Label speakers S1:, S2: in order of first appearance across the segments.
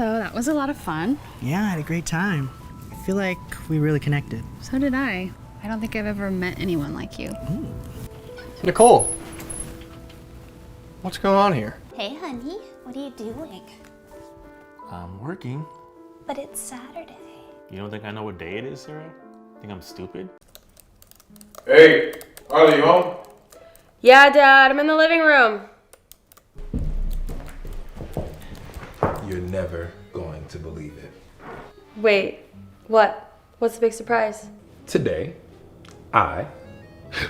S1: So that was a lot of fun.
S2: Yeah, I had a great time. I feel like we really connected.
S1: So did I. I don't think I've ever met anyone like you.
S2: Ooh.
S3: Nicole, what's going on here?
S4: Hey, honey, what are you doing?
S3: I'm working.
S4: But it's Saturday.
S3: You don't think I know what day it is, Sarah? Think I'm stupid?
S5: Hey, Harley, you home?
S6: Yeah, Dad, I'm in the living room.
S5: You're never going to believe it.
S6: Wait, what? What's the big surprise?
S5: Today, I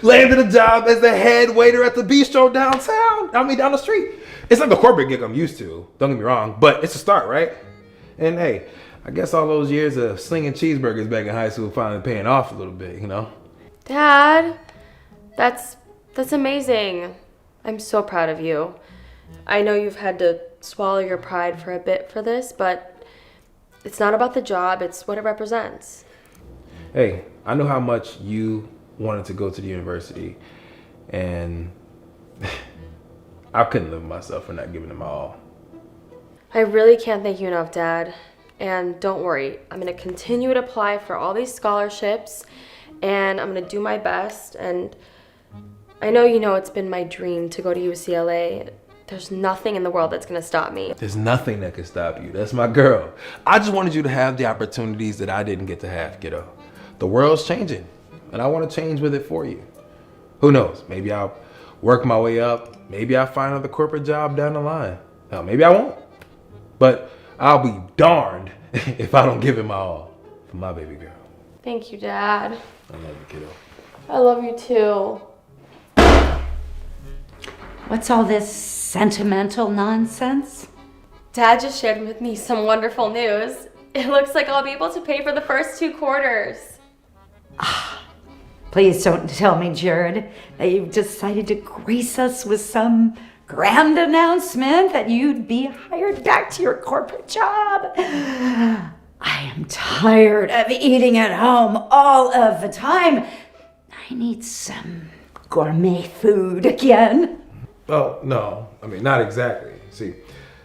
S5: landed a job as the head waiter at the bistro downtown. Down the street. It's not the corporate gig I'm used to, don't get me wrong, but it's a start, right? And hey, I guess all those years of slinging cheeseburgers back in high school finally paying off a little bit, you know?
S6: Dad, that's amazing. I'm so proud of you. I know you've had to swallow your pride for a bit for this, but it's not about the job, it's what it represents.
S5: Hey, I know how much you wanted to go to the university, and I couldn't live with myself for not giving it my all.
S6: I really can't thank you enough, Dad. And don't worry, I'm gonna continue to apply for all these scholarships, and I'm gonna do my best. And I know you know it's been my dream to go to UCLA. There's nothing in the world that's gonna stop me.
S5: There's nothing that can stop you. That's my girl. I just wanted you to have the opportunities that I didn't get to have, kiddo. The world's changing, and I want to change with it for you. Who knows? Maybe I'll work my way up. Maybe I'll find another corporate job down the line. Now, maybe I won't. But I'll be darned if I don't give it my all for my baby girl.
S6: Thank you, Dad.
S5: I love you, kiddo.
S6: I love you too.
S7: What's all this sentimental nonsense?
S6: Dad just shared with me some wonderful news. It looks like I'll be able to pay for the first 2 quarters.
S7: Please don't tell me, Jared, that you've decided to grace us with some grand announcement that you'd be hired back to your corporate job. I am tired of eating at home all of the time. I need some gourmet food again.
S5: Oh, no. I mean, not exactly. See,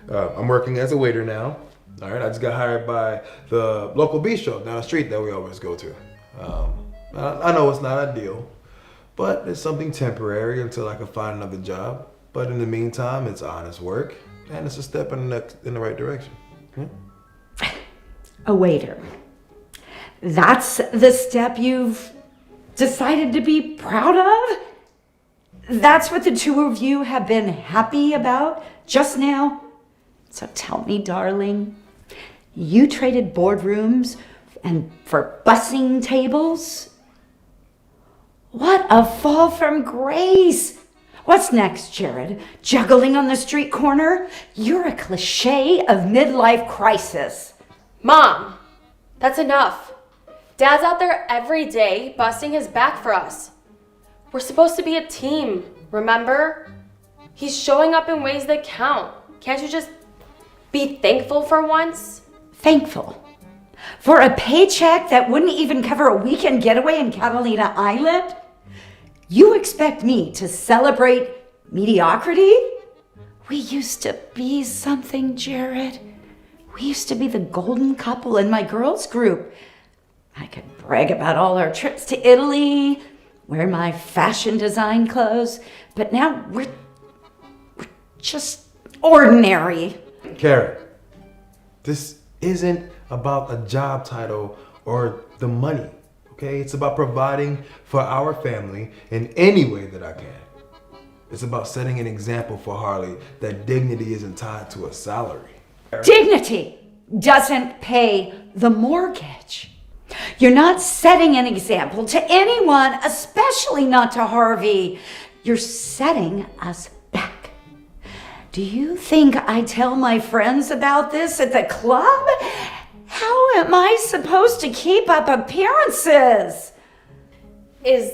S5: I'm working as a waiter now. All right, I just got hired by the local bistro down the street that we always go to. I know it's not ideal, but it's something temporary until I can find another job. But in the meantime, it's honest work, and it's a step in the right direction. Yeah?
S7: A waiter. That's the step you've decided to be proud of? That's what the two of you have been happy about just now? So tell me, darling, you traded boardrooms and for bussing tables? What a fall from grace! What's next, Jared? Juggling on the street corner? You're a cliche of midlife crisis.
S6: Mom, that's enough. Dad's out there every day busting his back for us. We're supposed to be a team, remember? He's showing up in ways that count. Can't you just be thankful for once?
S7: Thankful? For a paycheck that wouldn't even cover a weekend getaway in Catalina Island? You expect me to celebrate mediocrity? We used to be something, Jared. We used to be the golden couple in my girls' group. I could brag about all our trips to Italy, wear my fashion design clothes, but now we're just ordinary.
S5: Karen, this isn't about a job title or the money, okay? It's about providing for our family in any way that I can. It's about setting an example for Harley that dignity isn't tied to a salary.
S7: Dignity doesn't pay the mortgage. You're not setting an example to anyone, especially not to Harvey. You're setting us back. Do you think I tell my friends about this at the club? How am I supposed to keep up appearances?
S6: Is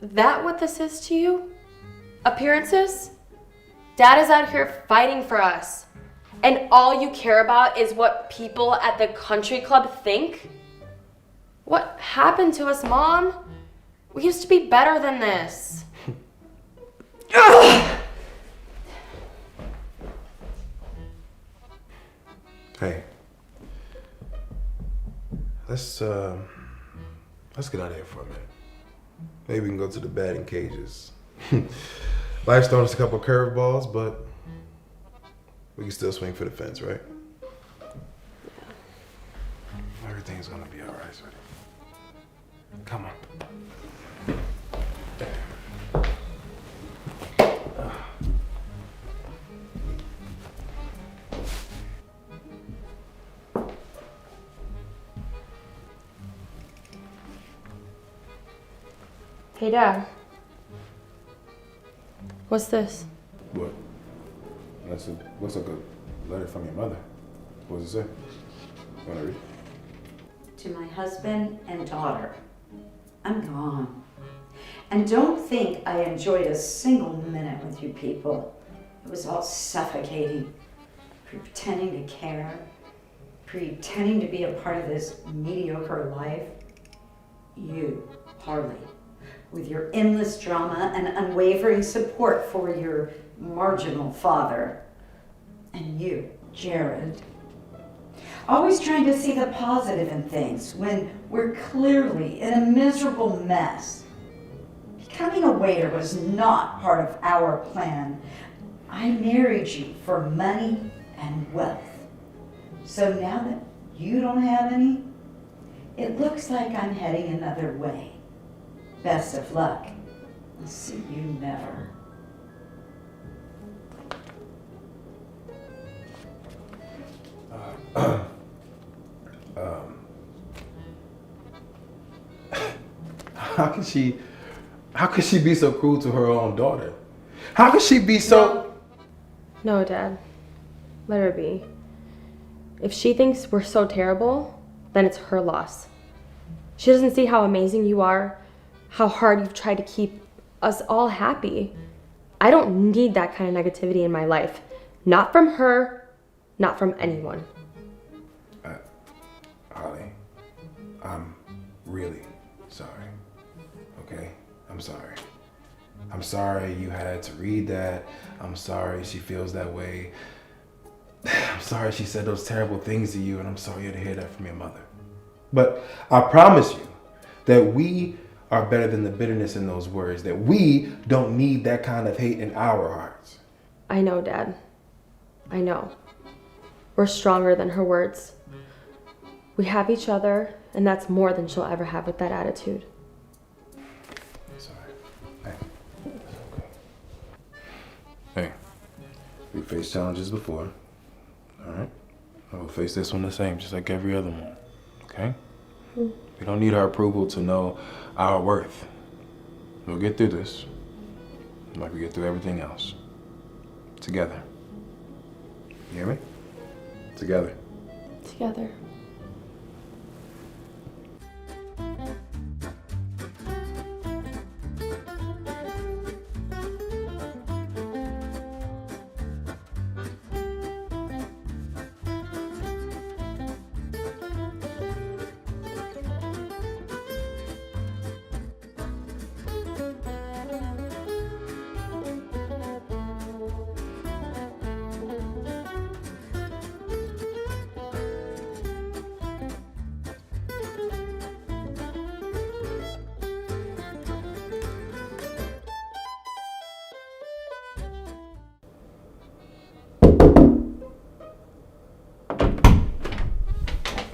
S6: that what this is to you? Appearances? Dad is out here fighting for us. And all you care about is what people at the country club think? What happened to us, Mom? We used to be better than this.
S5: Hey, let's get out of here for a minute. Maybe we can go to the batting cages. Life's thrown us a couple curveballs, but we can still swing for the fence, right? Everything's gonna be all right, sweetie. Come on.
S6: Hey, Dad. What's this?
S5: What? Looks like a letter from your mother. What does it say? You wanna read?
S7: To my husband and daughter, I'm gone. And don't think I enjoyed a single minute with you people. It was all suffocating. Pretending to care, pretending to be a part of this mediocre life. You, Harley, with your endless drama and unwavering support for your marginal father. And you, Jared, always trying to see the positive in things when we're clearly in a miserable mess. Becoming a waiter was not part of our plan. I married you for money and wealth. So now that you don't have any, it looks like I'm heading another way. Best of luck. I'll see you never.
S5: How could she be so cruel to her own daughter? How could she be so...
S6: No, Dad. Let her be. If she thinks we're so terrible, then it's her loss. She doesn't see how amazing you are, how hard you've tried to keep us all happy. I don't need that kind of negativity in my life. Not from her, not from anyone.
S5: Holly, I'm really sorry. Okay? I'm sorry. I'm sorry you had to read that. I'm sorry she feels that way. I'm sorry she said those terrible things to you, and I'm sorry you had to hear that from your mother. But I promise you that we are better than the bitterness in those words, that we don't need that kind of hate in our hearts.
S6: I know, Dad. I know. We're stronger than her words. We have each other, and that's more than she'll ever have with that attitude.
S5: Sorry. Hey. Hey. We faced challenges before. Alright? We'll face this one the same, just like every other one. Okay? We don't need her approval to know our worth. We'll get through this, like we get through everything else. Together. You hear me? Together.
S6: Together.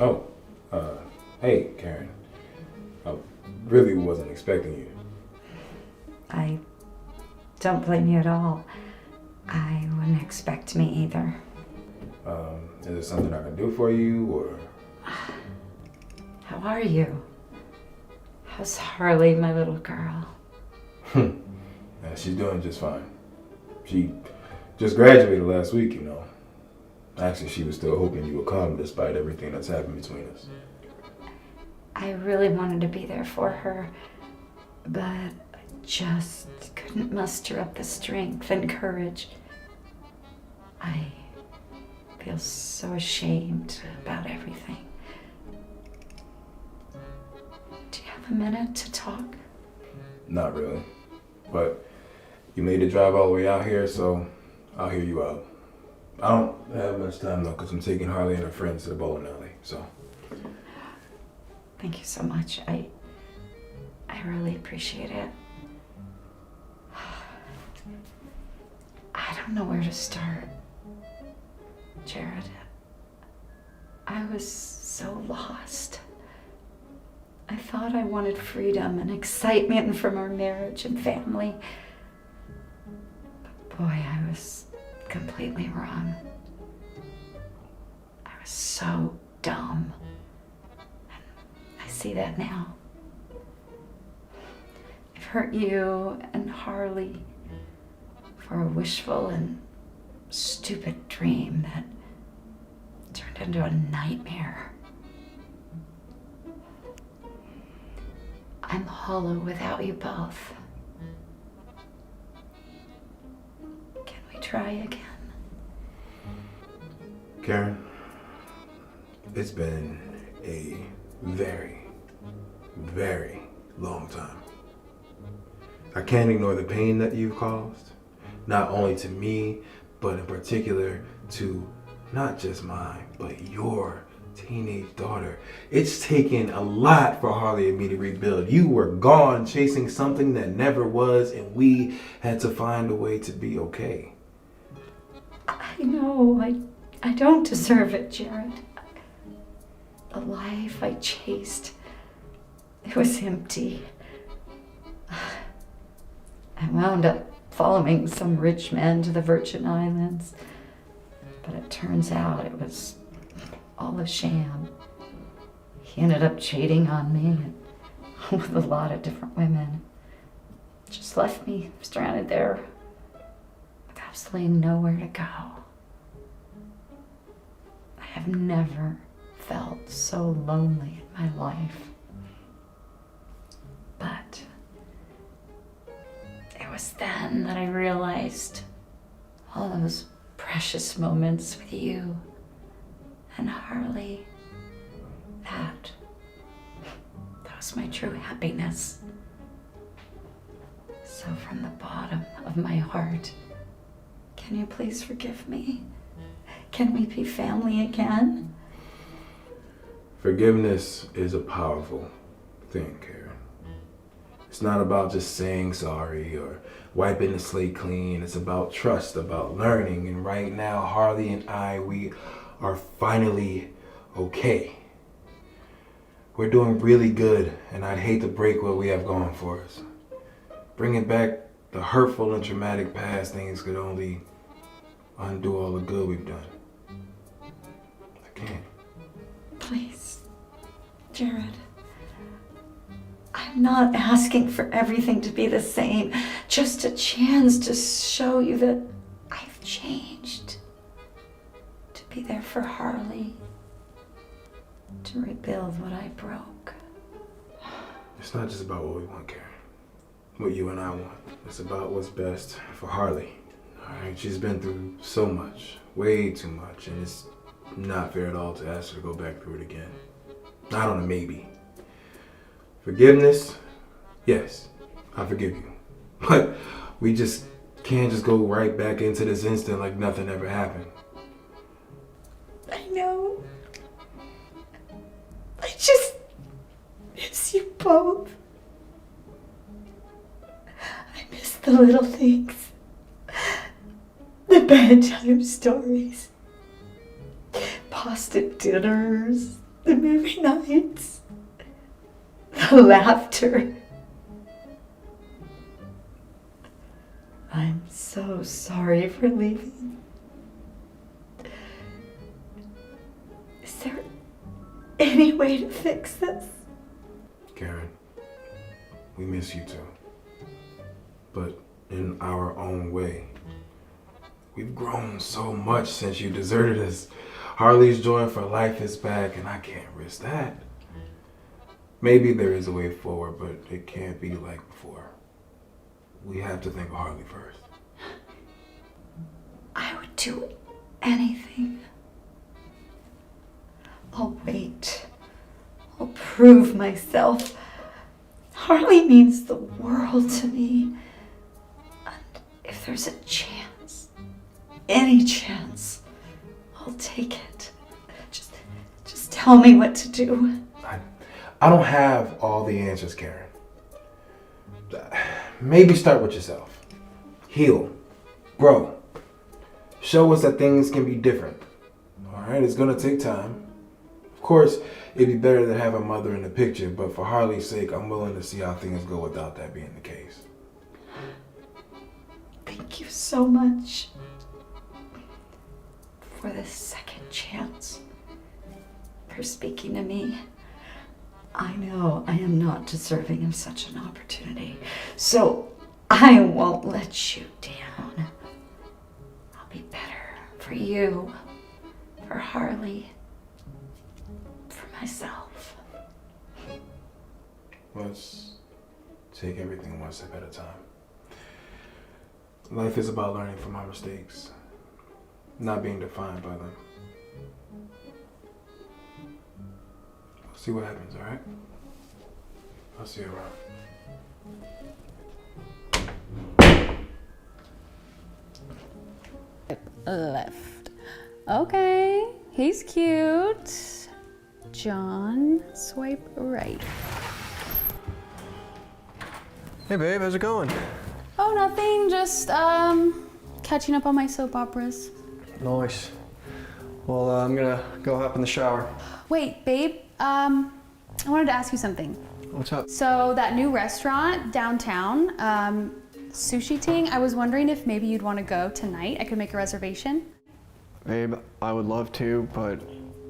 S5: Oh, hey, Karen. I really wasn't expecting you.
S7: I don't blame you at all. I wouldn't expect me either.
S5: Is there something I can do for you, or?
S7: How are you? How's Harley, my little girl?
S5: Yeah, she's doing just fine. She just graduated last week, you know. Actually, she was still hoping you would come despite everything that's happened between us.
S7: I really wanted to be there for her, but I just couldn't muster up the strength and courage. I feel so ashamed about everything. Do you have a minute to talk?
S5: Not really. But you made the drive all the way out here, so I'll hear you out. I don't have much time though, because I'm taking Harley and her friends to the bowling alley, so.
S7: Thank you so much. I really appreciate it. I don't know where to start, Jared. I was so lost. I thought I wanted freedom and excitement from our marriage and family. But boy, I was completely wrong. I was so dumb. I see that now. I've hurt you and Harley for a wishful and stupid dream that turned into a nightmare. I'm hollow without you both. Can we try again?
S5: Karen, it's been a very, very long time. I can't ignore the pain that you've caused, not only to me, but in particular to not just mine, but your teenage daughter. It's taken a lot for Harley and me to rebuild. You were gone chasing something that never was, and we had to find a way to be okay.
S7: I know, I don't deserve it, Jared. The life I chased, it was empty. I wound up following some rich man to the Virgin Islands, but it turns out it was all a sham. He ended up cheating on me with a lot of different women. Just left me stranded there with absolutely nowhere to go. I have never felt so lonely in my life. But it was then that I realized all those precious moments with you and Harley, that was my true happiness. So from the bottom of my heart, can you please forgive me? Can we be family again?
S5: Forgiveness is a powerful thing, Karen. It's not about just saying sorry or wiping the slate clean. It's about trust, about learning. And right now, Harley and I, we are finally okay. We're doing really good, and I'd hate to break what we have going for us. Bringing back the hurtful and traumatic past things could only undo all the good we've done. I can't.
S7: Please, Jared. I'm not asking for everything to be the same, just a chance to show you that I've changed. To be there for Harley. To rebuild what I broke.
S5: It's not just about what we want, Karen. What you and I want. It's about what's best for Harley. Alright, she's been through so much. Way too much. And it's not fair at all to ask her to go back through it again. Not on a maybe. Forgiveness, yes, I forgive you. But we just can't just go right back into this instant like nothing ever happened.
S7: I know. I just miss you both. I miss the little things. The bedtime stories. Pasta dinners. The movie nights. The laughter. I'm so sorry for leaving. Is there any way to fix this?
S5: Karen, we miss you too. But in our own way. We've grown so much since you deserted us. Harley's joy for life is back, and I can't risk that. Maybe there is a way forward, but it can't be like before. We have to think of Harley first.
S7: I would do anything. I'll wait. I'll prove myself. Harley means the world to me. And if there's a chance, any chance, I'll take it. Just tell me what to do.
S5: I don't have all the answers, Karen. Maybe start with yourself. Heal. Grow. Show us that things can be different. Alright, it's gonna take time. Of course, it'd be better to have a mother in the picture, but for Harley's sake, I'm willing to see how things go without that being the case.
S7: Thank you so much for this second chance, for speaking to me. I know I am not deserving of such an opportunity, so I won't let you down. I'll be better for you, for Harley, for myself.
S5: Let's take everything one step at a time. Life is about learning from our mistakes, not being defined by them. We'll see what happens, all right? I'll see you around.
S1: Left. Okay, he's cute. John, swipe right.
S8: Hey babe, how's it going?
S1: Oh, nothing. Just catching up on my soap operas.
S8: Nice. Well, I'm gonna go hop in the shower.
S1: Wait, babe. I wanted to ask you something.
S8: What's up?
S1: So that new restaurant downtown, Sushi Ting, I was wondering if maybe you'd want to go tonight. I could make a reservation.
S8: Babe, I would love to, but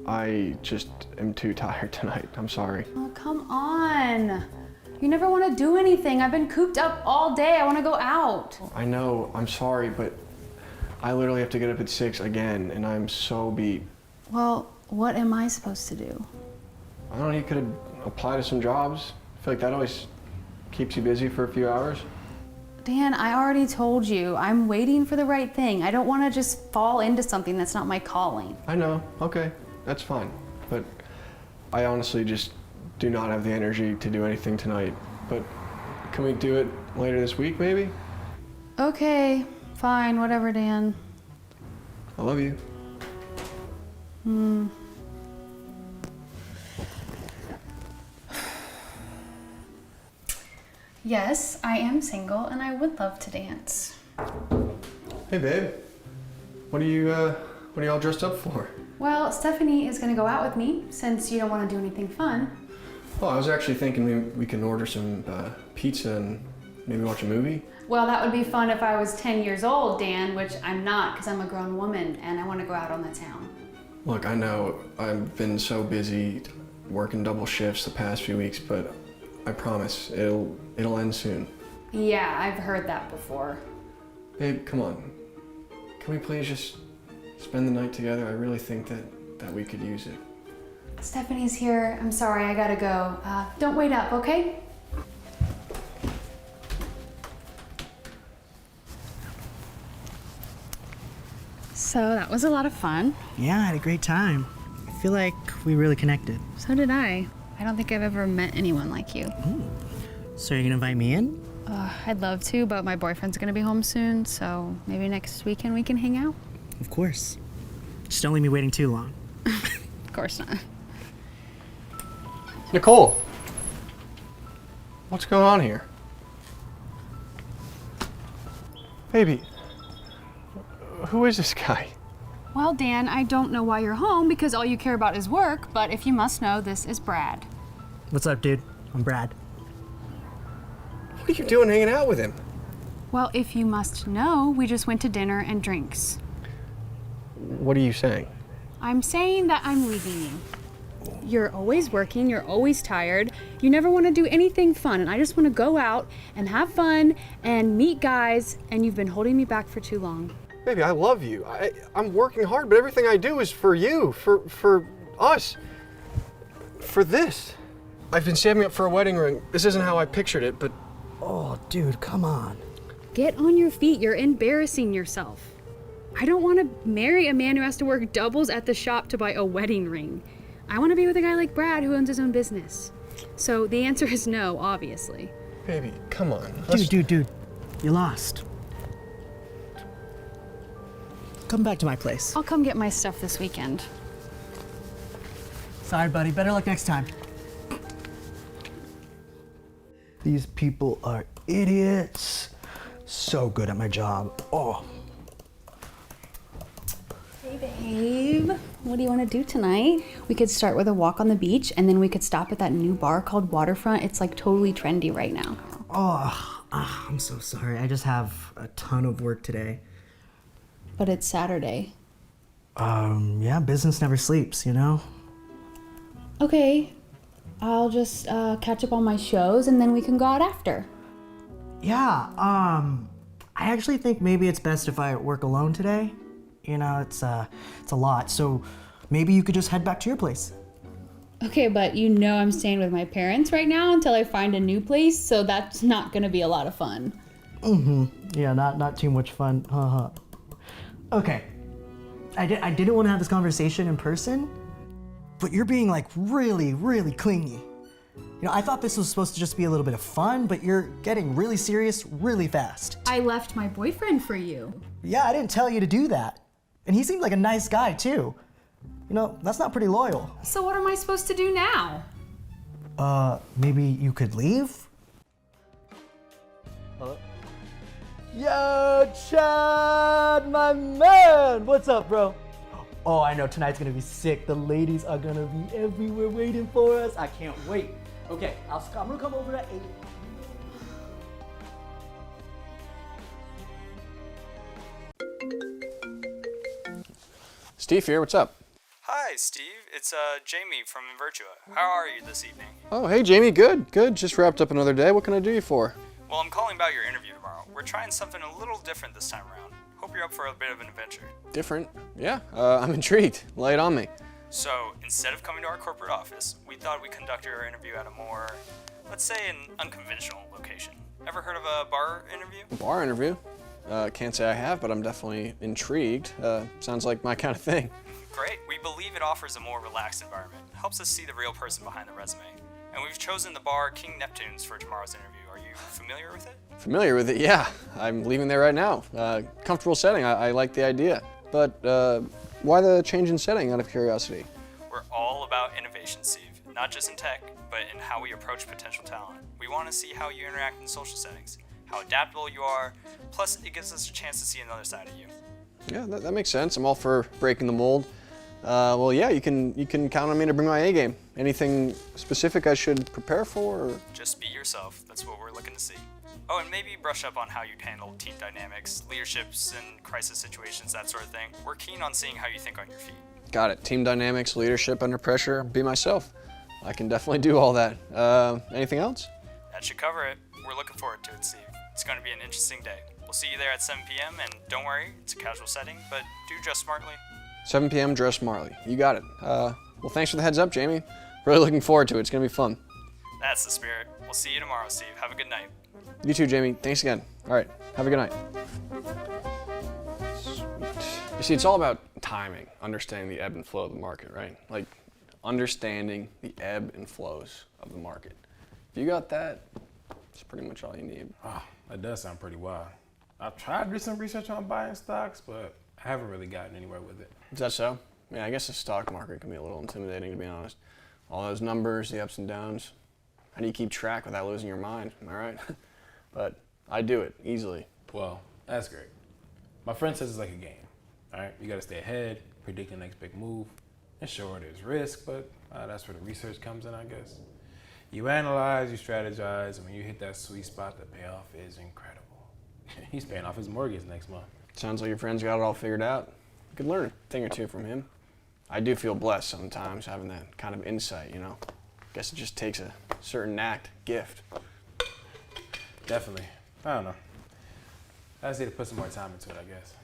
S8: I just am too tired tonight. I'm sorry.
S1: Oh, come on. You never want to do anything. I've been cooped up all day. I want to go out.
S8: I know, I'm sorry, but I literally have to get up at 6 again, and I'm so beat.
S1: Well, what am I supposed to do?
S8: I don't know, you could apply to some jobs. I feel like that always keeps you busy for a few hours.
S1: Dan, I already told you. I'm waiting for the right thing. I don't want to just fall into something that's not my calling.
S8: I know, okay, that's fine. But I honestly just do not have the energy to do anything tonight. But can we do it later this week, maybe?
S1: Okay, fine, whatever, Dan.
S8: I love you.
S1: Yes, I am single and I would love to dance.
S8: Hey babe, what are you all dressed up for?
S1: Well, Stephanie is gonna go out with me since you don't want to do anything fun.
S8: Oh, I was actually thinking we can order some pizza and maybe watch a movie.
S1: Well, that would be fun if I was 10 years old, Dan, which I'm not because I'm a grown woman and I want to go out on the town.
S8: Look, I know I've been so busy working double shifts the past few weeks, but I promise it'll end soon.
S1: Yeah, I've heard that before.
S8: Babe, come on. Can we please just spend the night together? I really think that we could use it.
S1: Stephanie's here. I'm sorry, I gotta go. Don't wait up, okay? So that was a lot of fun.
S2: Yeah, I had a great time. I feel like we really connected.
S1: So did I. I don't think I've ever met anyone like you.
S2: So you're gonna invite me in?
S1: I'd love to, but my boyfriend's gonna be home soon, so maybe next weekend we can hang out?
S2: Of course. Just don't leave me waiting too long.
S1: Of course not.
S8: Nicole! What's going on here? Baby, who is this guy?
S1: Well, Dan, I don't know why you're home because all you care about is work, but if you must know, this is Brad.
S2: What's up, dude? I'm Brad.
S8: What are you doing hanging out with him?
S1: Well, if you must know, we just went to dinner and drinks.
S8: What are you saying?
S1: I'm saying that I'm leaving you. You're always working, you're always tired, you never want to do anything fun, and I just want to go out and have fun and meet guys, and you've been holding me back for too long.
S8: Baby, I love you. I'm working hard, but everything I do is for you, for us, for this. I've been saving up for a wedding ring. This isn't how I pictured it, but...
S2: Oh, dude, come on.
S1: Get on your feet, you're embarrassing yourself. I don't want to marry a man who has to work doubles at the shop to buy a wedding ring. I want to be with a guy like Brad who owns his own business. So the answer is no, obviously.
S8: Baby, come on.
S2: Dude, you lost. Come back to my place.
S1: I'll come get my stuff this weekend.
S2: Sorry, buddy. Better luck next time. These people are idiots. So good at my job. Oh.
S1: Hey, babe. What do you want to do tonight? We could start with a walk on the beach, and then we could stop at that new bar called Waterfront. It's like totally trendy right now.
S2: Oh, I'm so sorry. I just have a ton of work today.
S1: But it's Saturday.
S2: Yeah, business never sleeps, you know?
S1: Okay. I'll just catch up on my shows, and then we can go out after.
S2: Yeah, I actually think maybe it's best if I work alone today. You know, it's a lot, so maybe you could just head back to your place.
S1: Okay, but you know I'm staying with my parents right now until I find a new place, so that's not gonna be a lot of fun.
S2: Yeah, not too much fun. Haha. Okay. I didn't want to have this conversation in person, but you're being like really, really clingy. You know, I thought this was supposed to just be a little bit of fun, but you're getting really serious really fast.
S1: I left my boyfriend for you.
S2: Yeah, I didn't tell you to do that. And he seemed like a nice guy too. You know, that's not pretty loyal.
S1: So what am I supposed to do now?
S2: Maybe you could leave? Yo, Chad, my man! What's up, bro? Oh, I know, tonight's gonna be sick. The ladies are gonna be everywhere waiting for us. I can't wait. Okay, I'm gonna come over at 8.
S8: Steve here, what's up?
S9: Hi, Steve. It's Jamie from Invertua. How are you this evening?
S8: Oh, hey Jamie, good. Just wrapped up another day. What can I do you for?
S9: Well, I'm calling about your interview tomorrow. We're trying something a little different this time around. Hope you're up for a bit of an adventure.
S8: Different? Yeah, I'm intrigued. Lay it on me.
S9: So, instead of coming to our corporate office, we thought we'd conduct your interview at a more, let's say, an unconventional location. Ever heard of a bar interview?
S8: Bar interview? Can't say I have, but I'm definitely intrigued. Sounds like my kind of thing.
S9: Great. We believe it offers a more relaxed environment. Helps us see the real person behind the resume. And we've chosen the bar King Neptune's for tomorrow's interview. Are you familiar with it?
S8: Familiar with it? Yeah. I'm leaving there right now. Comfortable setting. I like the idea. But why the change in setting, out of curiosity?
S9: We're all about innovation, Steve. Not just in tech, but in how we approach potential talent. We want to see how you interact in social settings, how adaptable you are, plus it gives us a chance to see another side of you.
S8: Yeah, that makes sense. I'm all for breaking the mold. Well, yeah, you can count on me to bring my A game. Anything specific I should prepare for? Or?
S9: Just be yourself. That's what we're looking to see. Oh, and maybe brush up on how you'd handle team dynamics, leaderships, and crisis situations, that sort of thing. We're keen on seeing how you think on your feet.
S8: Got it. Team dynamics, leadership under pressure, be myself. I can definitely do all that. Anything else?
S9: That should cover it. We're looking forward to it, Steve. It's going to be an interesting day. We'll see you there at 7 p.m. and don't worry, it's a casual setting, but do dress smartly.
S8: 7 p.m. dress smartly. You got it. Well, thanks for the heads up, Jamie. Really looking forward to it. It's going to be fun.
S9: That's the spirit. We'll see you tomorrow, Steve. Have a good night.
S8: You too, Jamie. Thanks again. All right. Have a good night. Sweet. You see, it's all about timing, understanding the ebb and flow of the market, right? Like, understanding the ebb and flows of the market. If you got that, it's pretty much all you need.
S5: Wow, that does sound pretty wild. I've tried to do some research on buying stocks, but I haven't really gotten anywhere with it.
S8: Is that so? Yeah, I guess the stock market can be a little intimidating, to be honest. All those numbers, the ups and downs. How do you keep track without losing your mind? Am I right? But I do it easily.
S5: Well, that's great. My friend says it's like a game. All right, you got to stay ahead, predict the next big move. And sure, there's risk, but that's where the research comes in, I guess. You analyze, you strategize, and when you hit that sweet spot, the payoff is incredible. He's paying off his mortgage next month.
S8: Sounds like your friend's got it all figured out. You could learn a thing or two from him. I do feel blessed sometimes having that kind of insight, you know. Guess it just takes a certain knack, gift.
S5: Definitely. I don't know. I just need to put some more time into it, I guess.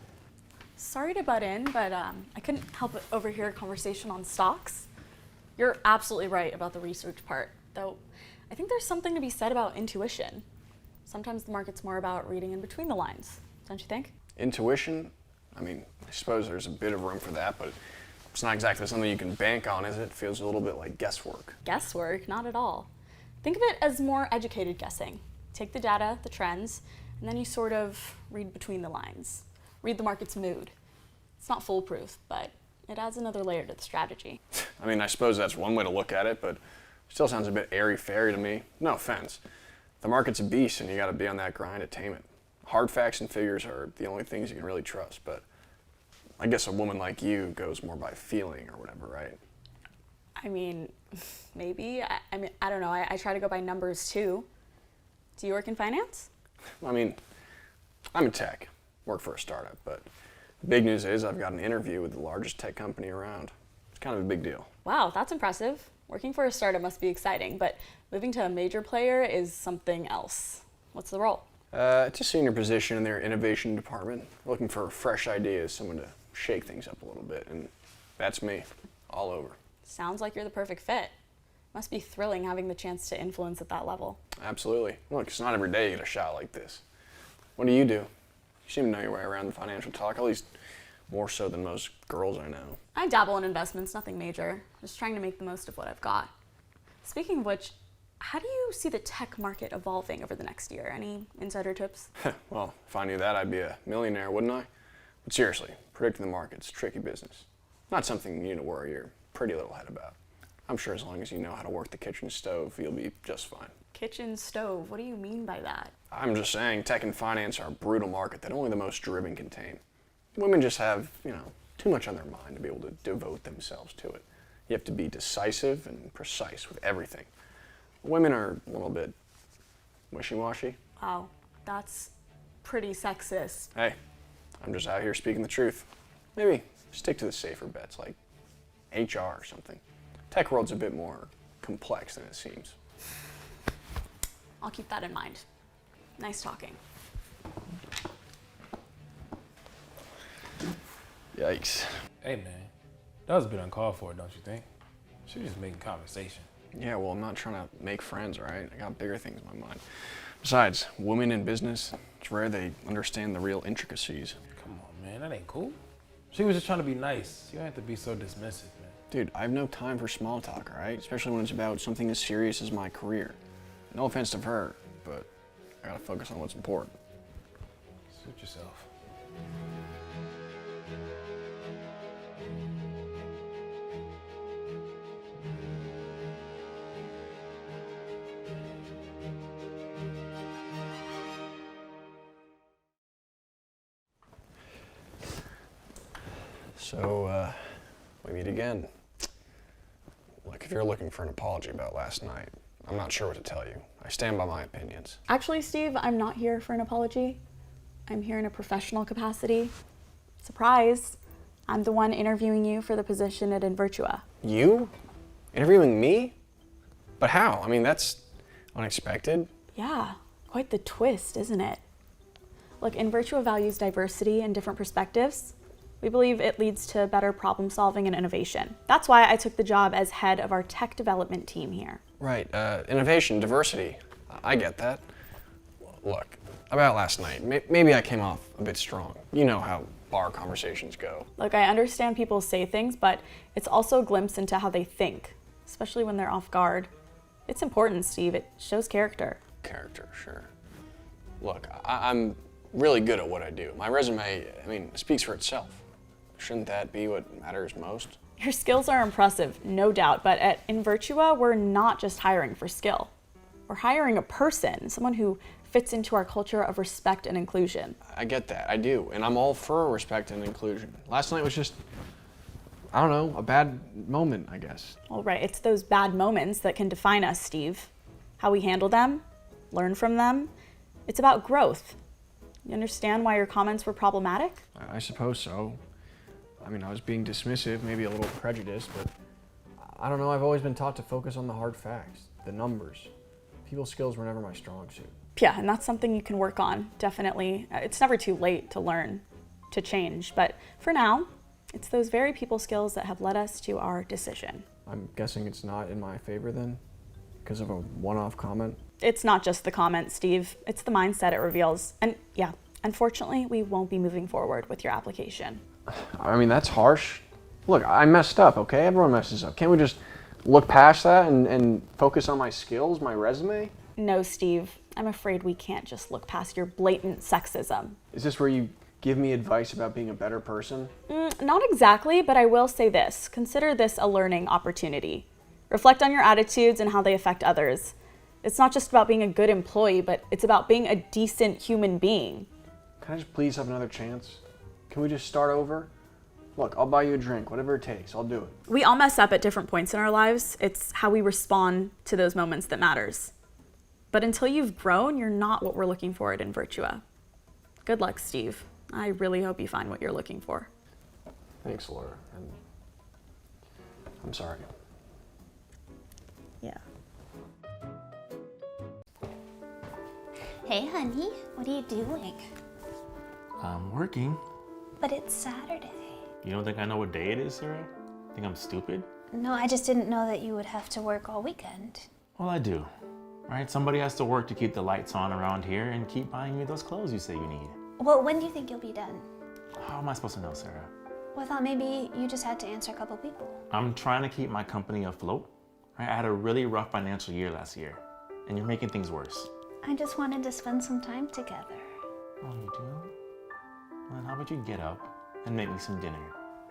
S10: Sorry to butt in, but I couldn't help but overhear a conversation on stocks. You're absolutely right about the research part, though I think there's something to be said about intuition. Sometimes the market's more about reading in between the lines, don't you think?
S8: Intuition? I mean, I suppose there's a bit of room for that, but it's not exactly something you can bank on, is it? It feels a little bit like guesswork.
S10: Guesswork? Not at all. Think of it as more educated guessing. Take the data, the trends, and then you sort of read between the lines. Read the market's mood. It's not foolproof, but it adds another layer to the strategy.
S8: I mean, I suppose that's one way to look at it, but it still sounds a bit airy-fairy to me. No offense. The market's a beast, and you gotta be on that grind to tame it. Hard facts and figures are the only things you can really trust, but I guess a woman like you goes more by feeling or whatever, right?
S10: I mean, maybe. I don't know. I try to go by numbers too. Do you work in finance?
S8: I mean, I'm in tech, work for a startup, but the big news is I've got an interview with the largest tech company around. It's kind of a big deal.
S10: Wow, that's impressive. Working for a startup must be exciting, but moving to a major player is something else. What's the role?
S8: It's a senior position in their innovation department. Looking for fresh ideas, someone to shake things up a little bit, and that's me, all over.
S10: Sounds like you're the perfect fit. Must be thrilling having the chance to influence at that level.
S8: Absolutely. Look, it's not every day you get a shot like this. What do? You seem to know your way around the financial talk, at least more so than most girls I know.
S10: I dabble in investments, nothing major. Just trying to make the most of what I've got. Speaking of which, how do you see the tech market evolving over the next year? Any insider tips?
S8: Well, if I knew that, I'd be a millionaire, wouldn't I? But seriously, predicting the market's tricky business. Not something you need to worry your pretty little head about. I'm sure as long as you know how to work the kitchen stove, you'll be just fine.
S10: Kitchen stove, what do you mean by that?
S8: I'm just saying tech and finance are a brutal market that only the most driven can tame. Women just have, too much on their mind to be able to devote themselves to it. You have to be decisive and precise with everything. Women are a little bit wishy-washy.
S10: Wow, that's pretty sexist.
S8: Hey, I'm just out here speaking the truth. Maybe stick to the safer bets like HR or something. Tech world's a bit more complex than it seems.
S10: I'll keep that in mind. Nice talking.
S8: Yikes.
S11: Hey man, that was a bit uncalled for, don't you think? She was just making conversation.
S8: Yeah, well, I'm not trying to make friends, right? I got bigger things in my mind. Besides, women in business, it's rare they understand the real intricacies.
S11: Come on, man, that ain't cool. She was just trying to be nice. You don't have to be so dismissive, man.
S8: Dude, I have no time for small talk, all right? Especially when it's about something as serious as my career. No offense to her, but I gotta focus on what's important.
S11: Suit yourself.
S8: So, we meet again. Look, if you're looking for an apology about last night, I'm not sure what to tell you. I stand by my opinions.
S10: Actually, Steve, I'm not here for an apology. I'm here in a professional capacity. Surprise, I'm the one interviewing you for the position at Invertua.
S8: You? Interviewing me? But how? I mean, that's unexpected.
S10: Yeah, quite the twist, isn't it? Look, Invertua values diversity and different perspectives. We believe it leads to better problem solving and innovation. That's why I took the job as head of our tech development team here.
S8: Right, innovation, diversity. I get that. Look, about last night, maybe I came off a bit strong. You know how bar conversations go.
S10: Look, I understand people say things, but it's also a glimpse into how they think, especially when they're off guard. It's important, Steve. It shows character.
S8: Character, sure. Look, I'm really good at what I do. My resume, speaks for itself. Shouldn't that be what matters most?
S10: Your skills are impressive, no doubt, but at Invertua, we're not just hiring for skill. We're hiring a person, someone who fits into our culture of respect and inclusion.
S8: I get that, I do, and I'm all for respect and inclusion. Last night was just, I don't know, a bad moment, I guess.
S10: All right, it's those bad moments that can define us, Steve. How we handle them, learn from them. It's about growth. You understand why your comments were problematic?
S8: I suppose so. I was being dismissive, maybe a little prejudiced, but I don't know, I've always been taught to focus on the hard facts, the numbers. People skills were never my strong suit.
S10: Yeah, and that's something you can work on, definitely. It's never too late to learn, to change, but for now, it's those very people skills that have led us to our decision.
S8: I'm guessing it's not in my favor then, because of a one-off comment?
S10: It's not just the comment, Steve. It's the mindset it reveals. And yeah, unfortunately, we won't be moving forward with your application.
S8: That's harsh. Look, I messed up, okay? Everyone messes up. Can't we just look past that and focus on my skills, my resume?
S10: No, Steve. I'm afraid we can't just look past your blatant sexism.
S8: Is this where you give me advice about being a better person?
S10: Not exactly, but I will say this. Consider this a learning opportunity. Reflect on your attitudes and how they affect others. It's not just about being a good employee, but it's about being a decent human being.
S8: Can I just please have another chance? Can we just start over? Look, I'll buy you a drink, whatever it takes, I'll do it.
S10: We all mess up at different points in our lives. It's how we respond to those moments that matters. But until you've grown, you're not what we're looking for at In Virtua. Good luck, Steve. I really hope you find what you're looking for.
S8: Thanks, Laura. And I'm sorry.
S10: Yeah.
S4: Hey, honey, what are you doing?
S3: I'm working.
S4: But it's Saturday.
S3: You don't think I know what day it is, Sarah? Think I'm stupid?
S4: No, I just didn't know that you would have to work all weekend.
S3: Well, I do. Right? Somebody has to work to keep the lights on around here and keep buying me those clothes you say you need.
S4: Well, when do you think you'll be done?
S3: How am I supposed to know, Sarah?
S4: Well, I thought maybe you just had to answer a couple people.
S3: I'm trying to keep my company afloat. Right? I had a really rough financial year last year, and you're making things worse.
S4: I just wanted to spend some time together.
S3: Oh, you do? Well, then how about you get up and make me some dinner?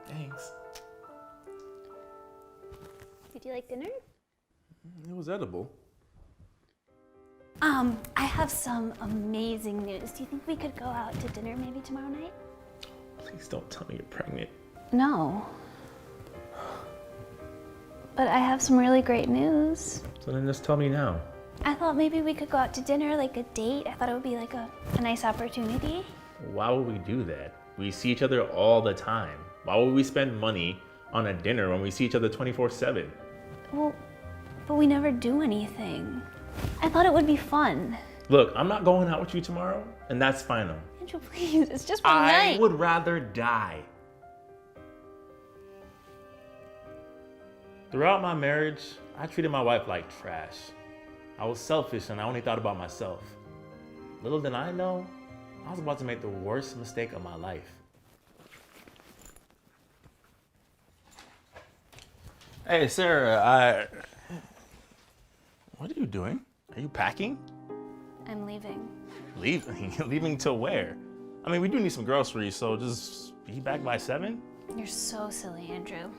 S3: Thanks.
S4: Did you like dinner?
S11: It was edible.
S4: I have some amazing news. Do you think we could go out to dinner maybe tomorrow night?
S3: Please don't tell me you're pregnant.
S4: No. But I have some really great news.
S3: So then just tell me now.
S4: I thought maybe we could go out to dinner, like a date. I thought it would be like a nice opportunity.
S3: Why would we do that? We see each other all the time. Why would we spend money on a dinner when we see each other 24/7?
S4: Well, but we never do anything. I thought it would be fun.
S3: Look, I'm not going out with you tomorrow, and that's final.
S4: Andrew, please, it's just one
S3: I
S4: night.
S3: would rather die. Throughout my marriage, I treated my wife like trash. I was selfish and I only thought about myself. Little did I know, I was about to make the worst mistake of my life. Hey, Sarah, what are you doing? Are you packing?
S4: I'm leaving.
S3: Leaving? Leaving to where? I mean, we do need some groceries, so just be back by 7?
S4: You're so silly, Andrew.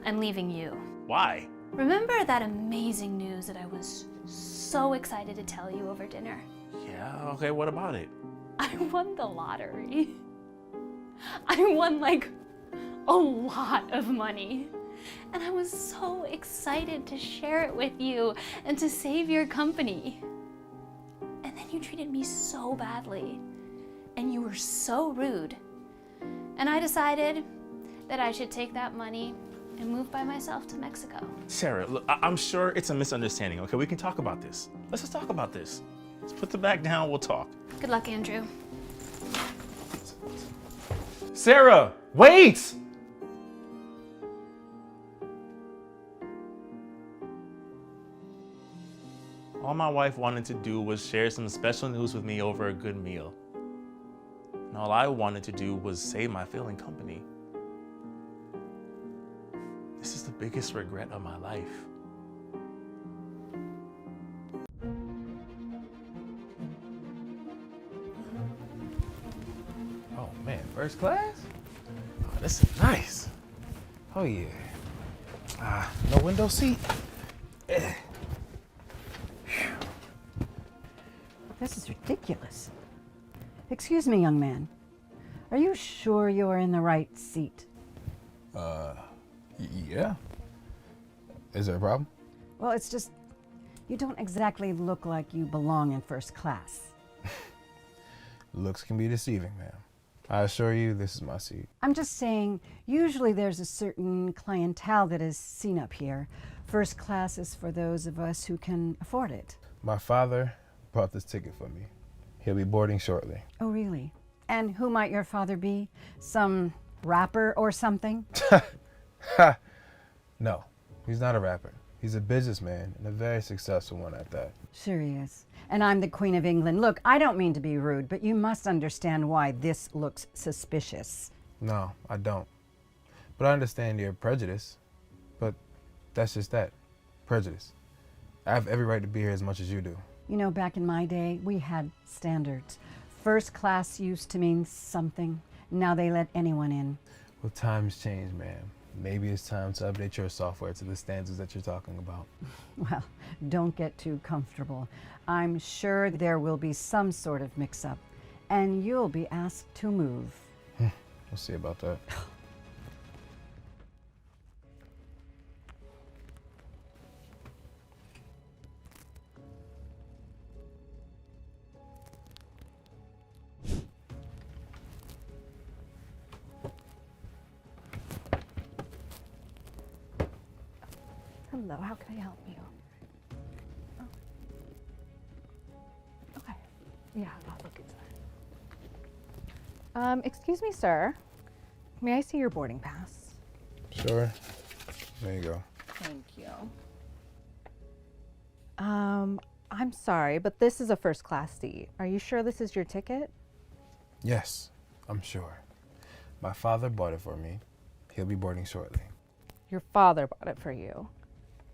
S4: I'm leaving you.
S3: Why?
S4: Remember that amazing news that I was so excited to tell you over dinner?
S3: Yeah, okay, what about it?
S4: I won the lottery. I won like a lot of money. And I was so excited to share it with you and to save your company. And then you treated me so badly. And you were so rude. And I decided that I should take that money and move by myself to Mexico.
S3: Sarah, look, I'm sure it's a misunderstanding, okay? We can talk about this. Let's just talk about this. Let's put the bag down, we'll talk.
S4: Good luck, Andrew.
S3: Sarah, wait! All my wife wanted to do was share some special news with me over a good meal. And all I wanted to do was save my failing company. This is the biggest regret of my life.
S11: Oh man, first class? Oh, this is nice. Oh yeah. No window seat.
S12: This is ridiculous. Excuse me, young man. Are you sure you're in the right seat?
S11: Yeah. Is there a problem?
S12: Well, it's just, you don't exactly look like you belong in first class.
S11: Looks can be deceiving, ma'am. I assure you, this is my seat.
S12: I'm just saying, usually there's a certain clientele that is seen up here. First class is for those of us who can afford it.
S11: My father bought this ticket for me. He'll be boarding shortly.
S12: Oh, really? And who might your father be? Some rapper or something?
S11: No, he's not a rapper. He's a businessman, and a very successful one at that.
S12: Sure he is. And I'm the Queen of England. Look, I don't mean to be rude, but you must understand why this looks suspicious.
S11: No, I don't. But I understand your prejudice. But that's just that, prejudice. I have every right to be here as much as you do.
S12: You know, back in my day, we had standards. First class used to mean something. Now they let anyone in.
S11: Well, times change, ma'am. maybe it's time to update your software to the standards that you're talking about.
S12: Well, don't get too comfortable. I'm sure there will be some sort of mix-up, and you'll be asked to move.
S11: We'll see about that.
S13: Hello, how can I help you? Oh. Okay. Yeah, I'll look inside. Excuse me, sir. May I see your boarding pass?
S11: Sure. There you go.
S13: Thank you. I'm sorry, but this is a first class seat. Are you sure this is your ticket?
S11: Yes, I'm sure. My father bought it for me. He'll be boarding shortly.
S13: Your father bought it for you.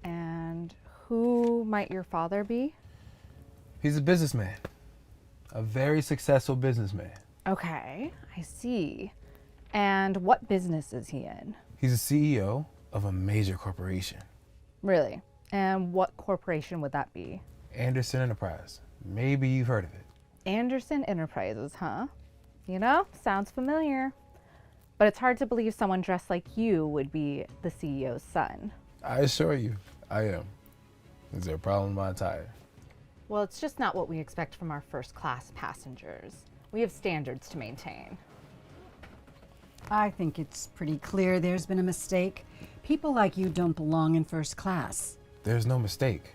S13: And who might your father be?
S11: He's a businessman. A very successful businessman.
S13: Okay, I see. And what business is he in?
S11: He's a CEO of a major corporation.
S13: Really? And what corporation would that be?
S11: Anderson Enterprise. Maybe you've heard of it.
S13: Anderson Enterprises, huh? You know, sounds familiar. But it's hard to believe someone dressed like you would be the CEO's son.
S11: I assure you, I am. Is there a problem with my attire?
S13: Well, it's just not what we expect from our first class passengers. We have standards to maintain.
S12: I think it's pretty clear there's been a mistake. People like you don't belong in first class.
S11: There's no mistake.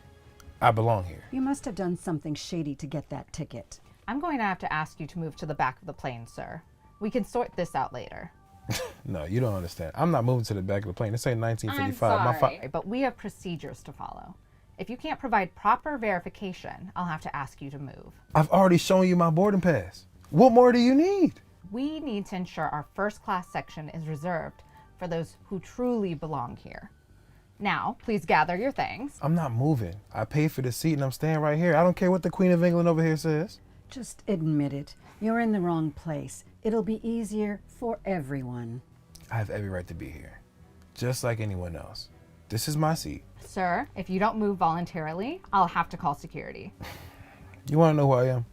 S11: I belong here.
S12: You must have done something shady to get that ticket.
S13: I'm going to have to ask you to move to the back of the plane, sir. We can sort this out later.
S11: No, you don't understand. I'm not moving to the back of the plane. This ain't 1955.
S13: I'm sorry, but we have procedures to follow. If you can't provide proper verification, I'll have to ask you to move.
S11: I've already shown you my boarding pass. What more do you need?
S13: We need to ensure our first class section is reserved for those who truly belong here. Now, please gather your things.
S11: I'm not moving. I paid for the seat and I'm staying right here. I don't care what the Queen of England over here says.
S12: Just admit it. You're in the wrong place. It'll be easier for everyone.
S11: I have every right to be here, just like anyone else. This is my seat.
S13: Sir, if you don't move voluntarily, I'll have to call security.
S11: You want to know who I am?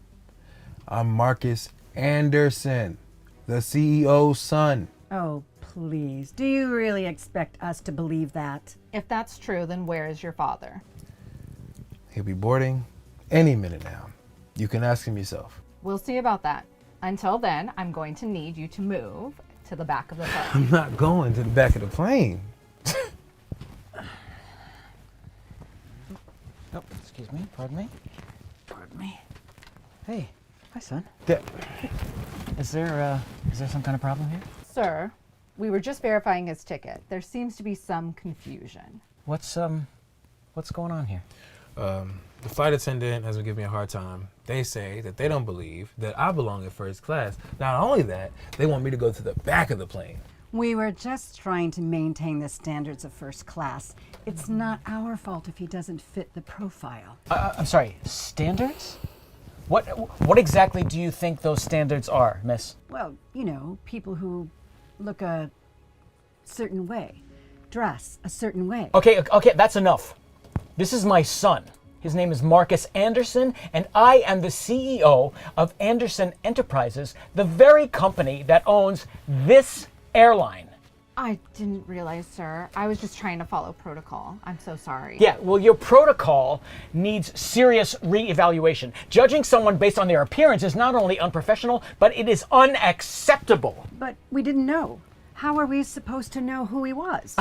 S11: I'm Marcus Anderson, the CEO's son.
S12: Oh, please. Do you really expect us to believe that?
S13: If that's true, then where is your father?
S11: He'll be boarding any minute now. You can ask him yourself.
S13: We'll see about that. Until then, I'm going to need you to move to the back of the plane.
S11: I'm not going to the back of the plane.
S14: Oh, excuse me. Pardon me. Pardon me. Hey, hi, son. Is there some kind of problem here?
S13: Sir, we were just verifying his ticket. There seems to be some confusion.
S14: What's going on here?
S11: The flight attendant has been giving me a hard time. They say that they don't believe that I belong in first class. Not only that, they want me to go to the back of the plane.
S12: We were just trying to maintain the standards of first class. It's not our fault if he doesn't fit the profile.
S14: I'm sorry, standards? What exactly do you think those standards are, miss?
S12: Well, you know, people who look a certain way, dress a certain way.
S14: Okay, that's enough. This is my son. His name is Marcus Anderson, and I am the CEO of Anderson Enterprises, the very company that owns this airline.
S13: I didn't realize, sir. I was just trying to follow protocol. I'm so sorry.
S14: Yeah, well, your protocol needs serious reevaluation. Judging someone based on their appearance is not only unprofessional, but it is unacceptable.
S12: But we didn't know. How are we supposed to know who he was?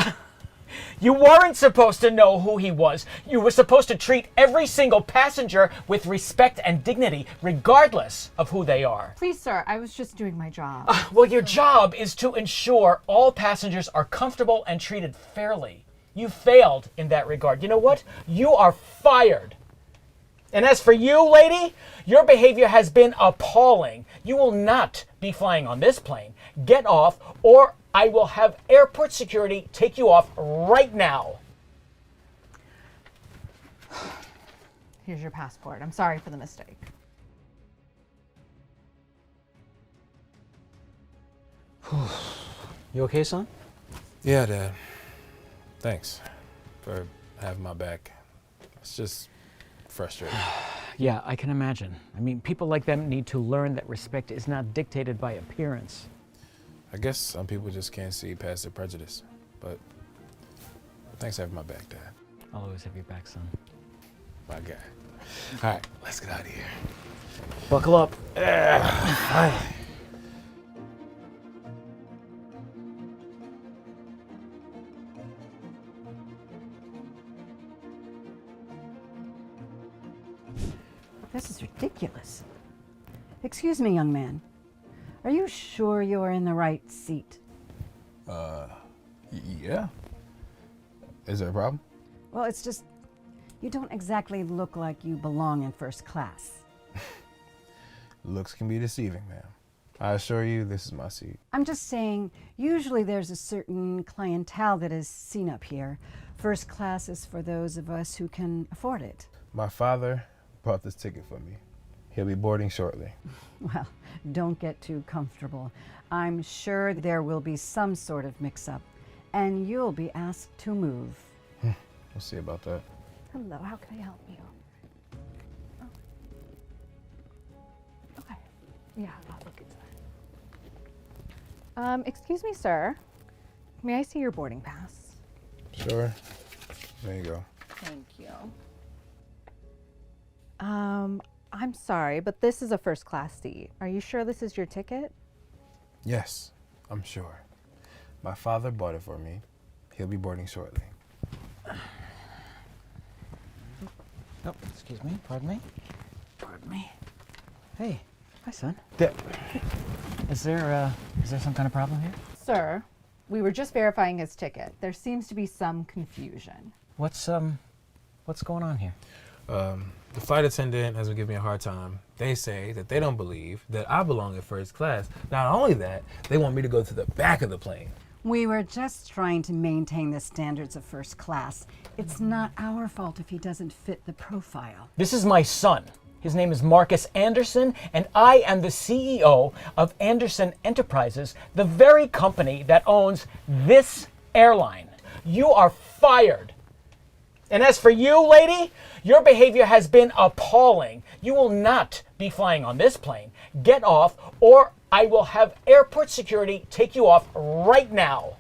S14: You weren't supposed to know who he was. You were supposed to treat every single passenger with respect and dignity, regardless of who they are.
S13: Please, sir, I was just doing my job.
S14: Well, your job is to ensure all passengers are comfortable and treated fairly. You failed in that regard. You know what? You are fired. And as for you, lady, your behavior has been appalling. You will not be flying on this plane. Get off, or I will have airport security take you off right now.
S13: Here's your passport. I'm sorry for the mistake.
S14: You okay, son?
S11: Yeah, Dad. Thanks for having my back. It's just frustrating.
S14: Yeah, I can imagine. I mean, people like them need to learn that respect is not dictated by appearance.
S11: I guess some people just can't see past their prejudice. But thanks for having my back, Dad.
S14: I'll always have your back, son.
S11: My guy. All right, let's get out of here.
S14: Buckle up.
S12: This is ridiculous. Excuse me, young man. Are you sure you're in the right seat?
S11: Yeah. Is there a problem?
S12: Well, it's just, you don't exactly look like you belong in first class.
S11: Looks can be deceiving, ma'am. I assure you, this is my seat.
S12: I'm just saying, usually there's a certain clientele that is seen up here. First class is for those of us who can afford it.
S11: My father bought this ticket for me. He'll be boarding shortly.
S12: Well, don't get too comfortable. I'm sure there will be some sort of mix-up, and you'll be asked to move.
S11: We'll see about that.
S13: Hello, how can I help you? Oh. Okay. Yeah, I'll look inside. Excuse me, sir. May I see your boarding pass?
S11: Sure. There you go.
S13: Thank you. I'm sorry, but this is a first class seat. Are you sure this is your ticket?
S11: Yes, I'm sure. My father bought it for me. He'll be boarding shortly.
S14: Oh, excuse me. Pardon me. Pardon me. Hey. Hi, son. Is there some kind of problem here?
S13: Sir, we were just verifying his ticket. There seems to be some confusion.
S14: What's going on here?
S11: The flight attendant has been giving me a hard time. They say that they don't believe that I belong in first class. Not only that, they want me to go to the back of the plane.
S12: We were just trying to maintain the standards of first class. It's not our fault if he doesn't fit the profile.
S14: This is my son. His name is Marcus Anderson, and I am the CEO of Anderson Enterprises, the very company that owns this airline. You are fired. And as for you, lady, your behavior has been appalling. You will not be flying on this plane. Get off, or I will have airport security take you off right now.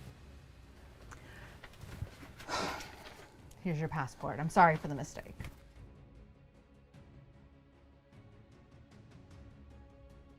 S13: Here's your passport. I'm sorry for the mistake.